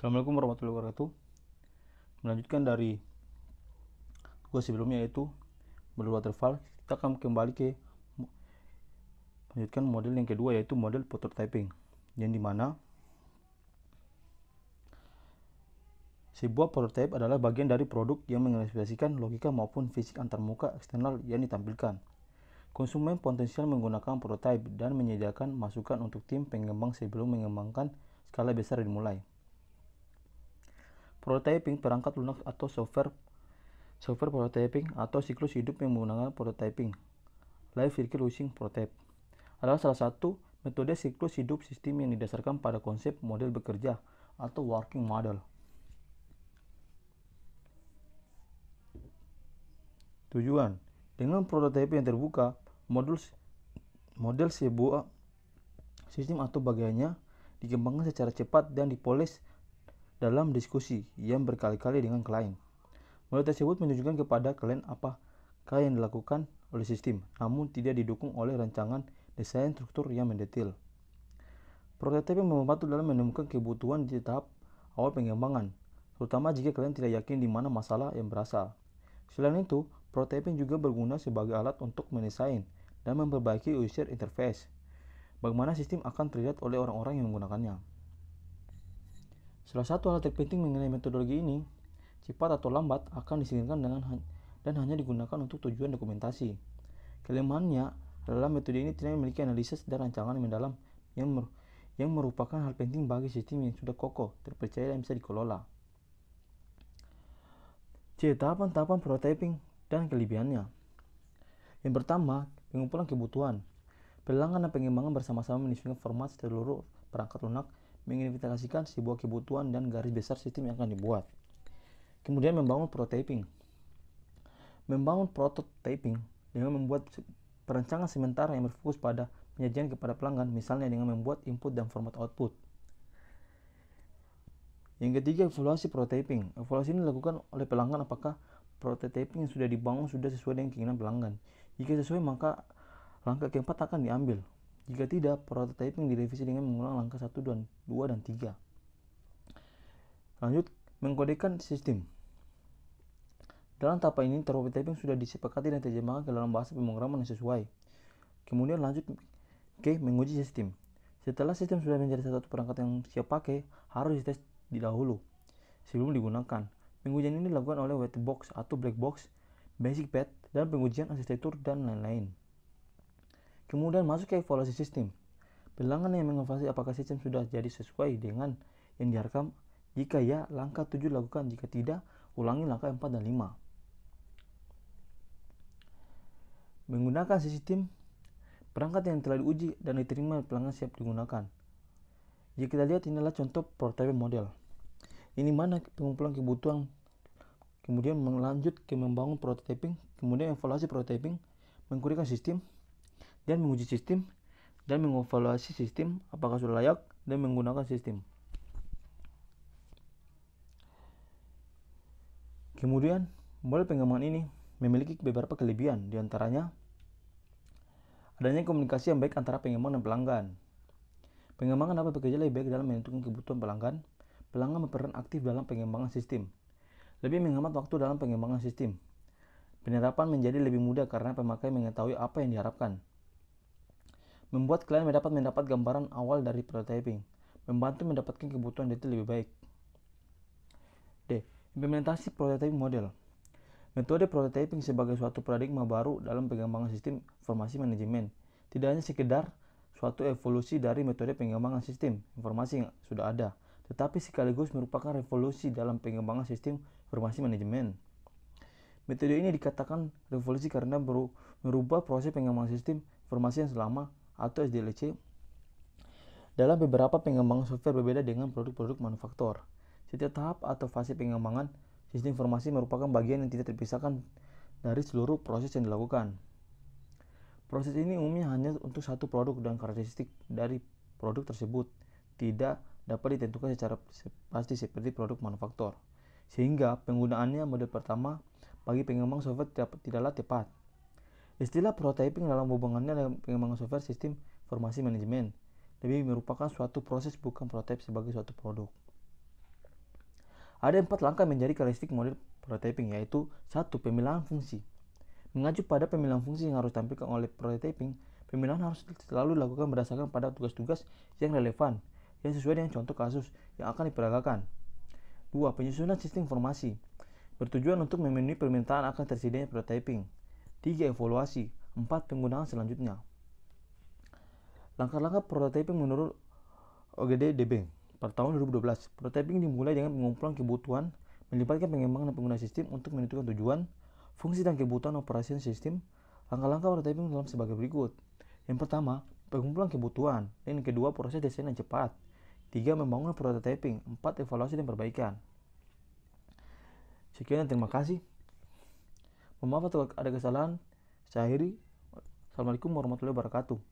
Assalamualaikum warahmatullahi wabarakatuh. Melanjutkan dari tugas sebelumnya, yaitu model waterfall, kita akan kembali ke melanjutkan model yang kedua, yaitu model prototyping, yang dimana sebuah prototype adalah bagian dari produk yang mengekspresikan logika maupun fisik antarmuka eksternal yang ditampilkan. Konsumen potensial menggunakan prototype dan menyediakan masukan untuk tim pengembang sebelum mengembangkan skala besar dimulai. Prototyping perangkat lunak atau software prototyping atau siklus hidup yang menggunakan prototyping, life cycle using prototype, adalah salah satu metode siklus hidup sistem yang didasarkan pada konsep model bekerja atau working model. Tujuan: dengan prototype yang terbuka, model sebuah sistem atau bagiannya dikembangkan secara cepat dan dipoles dalam diskusi yang berkali-kali dengan klien. Model tersebut menunjukkan kepada klien apakah yang dilakukan oleh sistem, namun tidak didukung oleh rancangan desain struktur yang mendetail. Prototype membantu dalam menemukan kebutuhan di tahap awal pengembangan, terutama jika klien tidak yakin di mana masalah yang berasal. Selain itu, prototyping juga berguna sebagai alat untuk mendesain dan memperbaiki user interface, bagaimana sistem akan terlihat oleh orang-orang yang menggunakannya. Salah satu hal terpenting mengenai metodologi ini, cepat atau lambat akan disingkirkan dan hanya digunakan untuk tujuan dokumentasi. Kelemahannya adalah metode ini tidak memiliki analisis dan rancangan yang mendalam yang merupakan hal penting bagi sistem yang sudah kokoh, terpercaya dan bisa dikelola. Tahapan-tahapan prototyping dan kelebihannya. Yang pertama, pengumpulan kebutuhan. Pelanggan dan pengembangan bersama-sama menyusun format seluruh perangkat lunak, mengidentifikasikan sebuah kebutuhan dan garis besar sistem yang akan dibuat. Kemudian membangun prototyping. Membangun prototyping dengan membuat perancangan sementara yang berfokus pada penyajian kepada pelanggan, misalnya dengan membuat input dan format output. Yang ketiga, evaluasi prototyping. Evaluasi ini dilakukan oleh pelanggan apakah prototyping yang sudah dibangun sudah sesuai dengan keinginan pelanggan. Jika sesuai, maka langkah keempat akan diambil. Jika tidak, prototyping direvisi dengan mengulang langkah 1, 2, dan 3. Lanjut, mengkodekan sistem. Dalam tahap ini, prototyping sudah disepakati dan terjemahkan ke dalam bahasa pemrograman yang sesuai. Kemudian lanjut ke menguji sistem. Setelah sistem sudah menjadi satu perangkat yang siap pakai, harus dites dahulu sebelum digunakan. Pengujian ini dilakukan oleh white box atau black box, basic path, dan pengujian arsitektur dan lain-lain. Kemudian masuk ke evaluasi sistem. Pelanggan yang mengevaluasi apakah sistem sudah jadi sesuai dengan yang diharapkan. Jika ya, langkah 7 dilakukan. Jika tidak, ulangi langkah 4 dan 5. Menggunakan sistem, perangkat yang telah diuji dan diterima pelanggan siap digunakan. Jika kita lihat, inilah contoh prototype model. Ini mana pengumpulan kebutuhan, kemudian melanjut ke membangun prototyping, kemudian evaluasi prototyping, mengkodekan sistem, dan menguji sistem, dan mengevaluasi sistem apakah sudah layak, dan menggunakan sistem. Kemudian, model pengembangan ini memiliki beberapa kelebihan, diantaranya adanya komunikasi yang baik antara pengembang dan pelanggan. Pengembangan dapat bekerja lebih baik dalam menentukan kebutuhan pelanggan. Pelanggan berperan aktif dalam pengembangan sistem, lebih menghemat waktu dalam pengembangan sistem. Penerapan menjadi lebih mudah karena pemakai mengetahui apa yang diharapkan. Membuat klien mendapat gambaran awal dari prototyping, membantu mendapatkan kebutuhan detail lebih baik. D. Implementasi prototyping model. Metode prototyping sebagai suatu paradigma baru dalam pengembangan sistem informasi manajemen, tidak hanya sekedar suatu evolusi dari metode pengembangan sistem informasi yang sudah ada, tetapi sekaligus merupakan revolusi dalam pengembangan sistem informasi manajemen. Metode ini dikatakan revolusi karena merubah proses pengembangan sistem informasi yang selama atau SDLC dalam beberapa pengembangan software berbeda dengan produk-produk manufaktur. Setiap tahap atau fase pengembangan sistem informasi merupakan bagian yang tidak terpisahkan dari seluruh proses yang dilakukan. Proses ini umumnya hanya untuk satu produk dan karakteristik dari produk tersebut tidak dapat ditentukan secara pasti seperti produk manufaktur, sehingga penggunaannya model pertama bagi pengembang software tidaklah tepat. Istilah prototyping dalam hubungannya dengan pengembangan software sistem informasi manajemen lebih merupakan suatu proses, bukan prototype sebagai suatu produk. Ada 4 langkah menjadi karakteristik model prototyping, yaitu 1. Pemilahan fungsi. Mengacu pada pemilihan fungsi yang harus ditampilkan oleh prototyping, pemilahan harus selalu dilakukan berdasarkan pada tugas-tugas yang relevan, yang sesuai dengan contoh kasus yang akan diperagakan. 2. Penyusunan sistem informasi. Bertujuan untuk memenuhi permintaan akan tersedianya prototyping. 3. Evaluasi. 4. Penggunaan selanjutnya. Langkah-langkah prototyping menurut OGD Debeng. Pada tahun 2012, prototyping dimulai dengan pengumpulan kebutuhan, melibatkan pengembangan dan pengguna sistem untuk menentukan tujuan, fungsi dan kebutuhan operasi sistem. Langkah-langkah prototyping dalam sebagai berikut. Yang pertama, pengumpulan kebutuhan. Dan yang kedua, proses desain yang cepat. 3. Membangun prototyping. 4. Evaluasi dan perbaikan. Sekian dan terima kasih. Mohon maaf kalau ada kesalahan. Saya akhiri. Assalamualaikum warahmatullahi wabarakatuh.